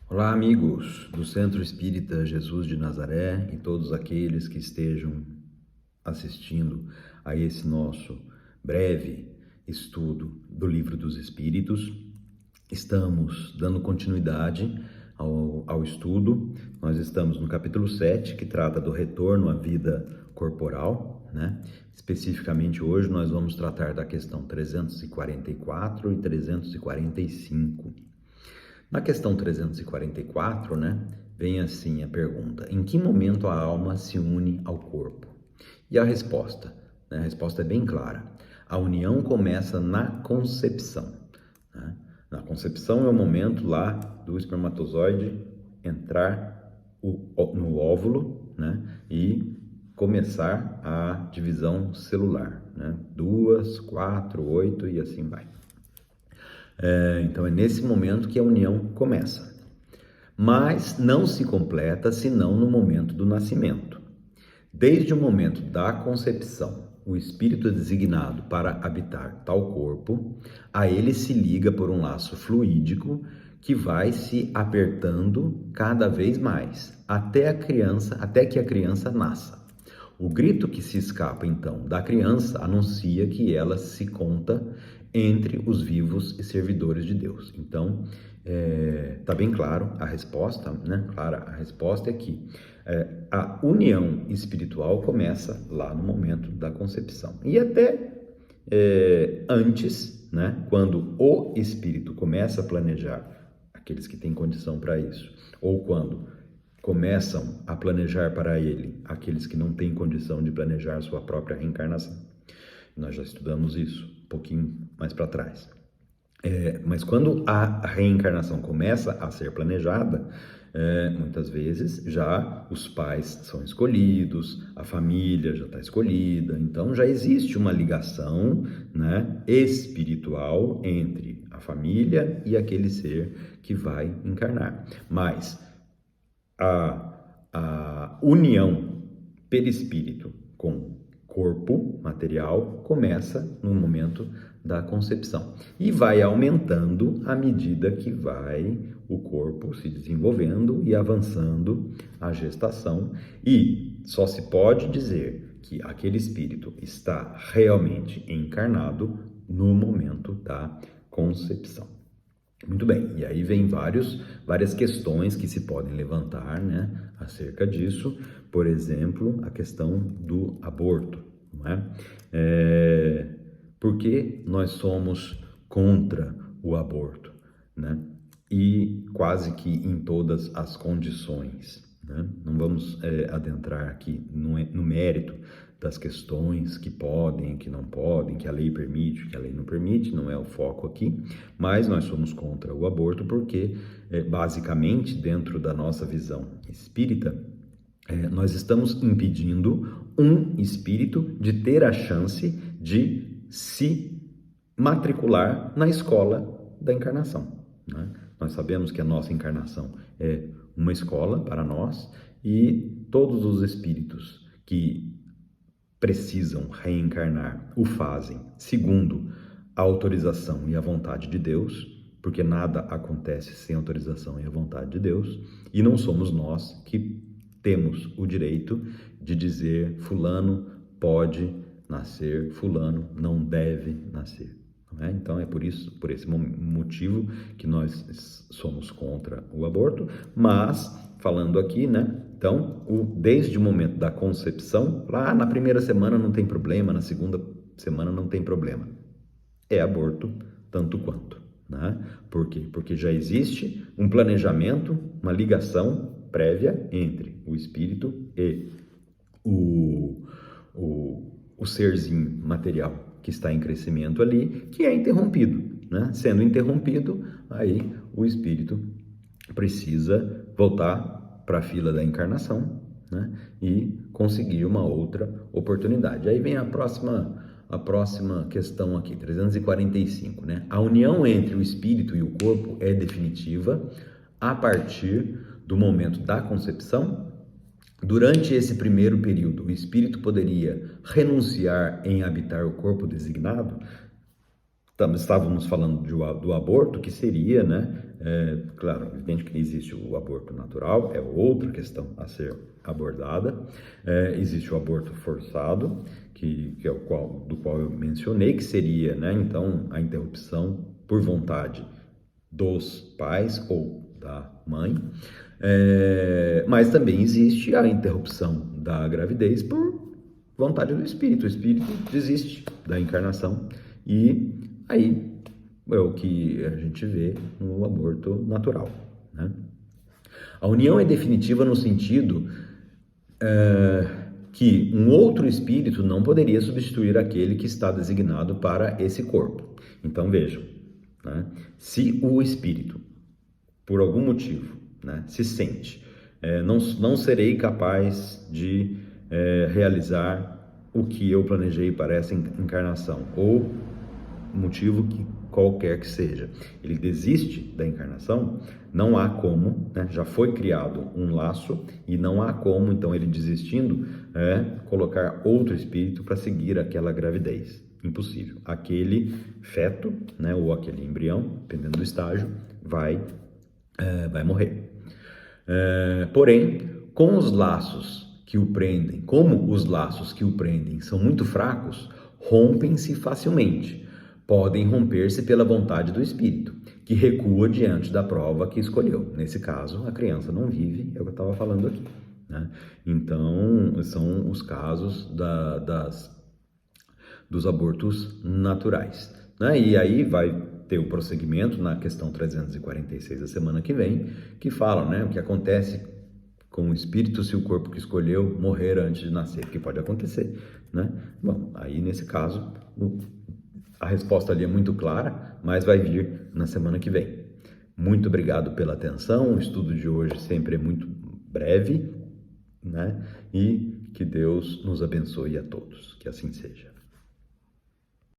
Olá, amigos do Centro Espírita Jesus de Nazaré e todos aqueles que estejam assistindo a esse nosso breve estudo do Livro dos Espíritos. Estamos dando continuidade ao estudo. Nós estamos no capítulo 7, que trata do retorno à vida corporal, né? Especificamente hoje nós vamos tratar da questão 344 e 345. Na questão 344, né, vem assim a pergunta: em que momento a alma se une ao corpo? E a resposta, né, a resposta é bem clara. A união começa na concepção, né? Na concepção é o momento lá do espermatozoide entrar no óvulo, né, e começar a divisão celular, né? 2, 4, 8 e assim vai. Então é nesse momento que a união começa. Mas não se completa senão no momento do nascimento. Desde o momento da concepção, o espírito é designado para habitar tal corpo, a ele se liga por um laço fluídico que vai se apertando cada vez mais, até que a criança nasça. O grito que se escapa então da criança anuncia que ela se conta entre os vivos e servidores de Deus. Então, está bem claro a resposta, né? Clara, a resposta é que a união espiritual começa lá no momento da concepção. E até antes, né? Quando o espírito começa a planejar, aqueles que têm condição para isso, ou quando começam a planejar para ele aqueles que não têm condição de planejar sua própria reencarnação. Nós já estudamos isso um pouquinho mais para trás. Mas quando a reencarnação começa a ser planejada, muitas vezes já os pais são escolhidos, a família já está escolhida, então já existe uma ligação, né, espiritual entre a família e aquele ser que vai encarnar. Mas a união perispírito com corpo material começa no momento da concepção e vai aumentando à medida que vai o corpo se desenvolvendo e avançando a gestação, e só se pode dizer que aquele espírito está realmente encarnado no momento da concepção. Muito bem, e aí vem várias questões que se podem levantar, né, acerca disso. Por exemplo, a questão do aborto, não é? Por que nós somos contra o aborto, né? E quase que em todas as condições, né? Não vamos adentrar aqui no mérito das questões que podem, que não podem, que a lei permite, que a lei não permite, não é o foco aqui, mas nós somos contra o aborto porque, basicamente, dentro da nossa visão espírita, nós estamos impedindo um espírito de ter a chance de se matricular na escola da encarnação, né? Nós sabemos que a nossa encarnação é uma escola para nós e todos os espíritos que precisam reencarnar o fazem segundo a autorização e a vontade de Deus, porque nada acontece sem autorização e a vontade de Deus, e não somos nós que temos o direito de dizer fulano pode nascer, fulano não deve nascer. Não é? Então é por esse motivo que nós somos contra o aborto, mas falando aqui, né? Então, desde o momento da concepção, lá na primeira semana não tem problema, na segunda semana não tem problema. É aborto tanto quanto, né? Por quê? Porque já existe um planejamento, uma ligação prévia entre o espírito e o serzinho material que está em crescimento ali, que é interrompido, né? Sendo interrompido, aí o espírito precisa voltar para a fila da encarnação, né? E conseguir uma outra oportunidade. Aí vem a próxima questão aqui, 345, né? A união entre o espírito e o corpo é definitiva a partir do momento da concepção. Durante esse primeiro período, o espírito poderia renunciar em habitar o corpo designado? Estávamos falando do aborto, que seria, né? Claro, evidente que existe o aborto natural, é outra questão a ser abordada. Existe o aborto forçado, que é do qual eu mencionei, que seria, né? Então, a interrupção por vontade dos pais ou da mãe. Mas também existe a interrupção da gravidez por vontade do espírito. O espírito desiste da encarnação e aí é o que a gente vê no aborto natural, né? A união é definitiva no sentido que um outro espírito não poderia substituir aquele que está designado para esse corpo. Então vejam, né? Se o espírito, por algum motivo, né, se sente, não serei capaz de realizar o que eu planejei para essa encarnação, ou motivo que qualquer que seja, ele desiste da encarnação, não há como, né, já foi criado um laço e não há como, então ele desistindo, colocar outro espírito para seguir aquela gravidez. Impossível. Aquele feto, né, ou aquele embrião, dependendo do estágio, vai morrer. Porém, com os laços que o prendem, como os laços que o prendem são muito fracos, rompem-se facilmente. Podem romper-se pela vontade do espírito, que recua diante da prova que escolheu. Nesse caso, a criança não vive, é o que eu estava falando aqui, né? Então, são os casos dos abortos naturais, né? E aí vai ter o prosseguimento na questão 346 da semana que vem, que fala, né, o que acontece com o espírito se o corpo que escolheu morrer antes de nascer, que pode acontecer, né? Bom, aí nesse caso, a resposta ali é muito clara, mas vai vir na semana que vem. Muito obrigado pela atenção, o estudo de hoje sempre é muito breve, né? E que Deus nos abençoe a todos, que assim seja.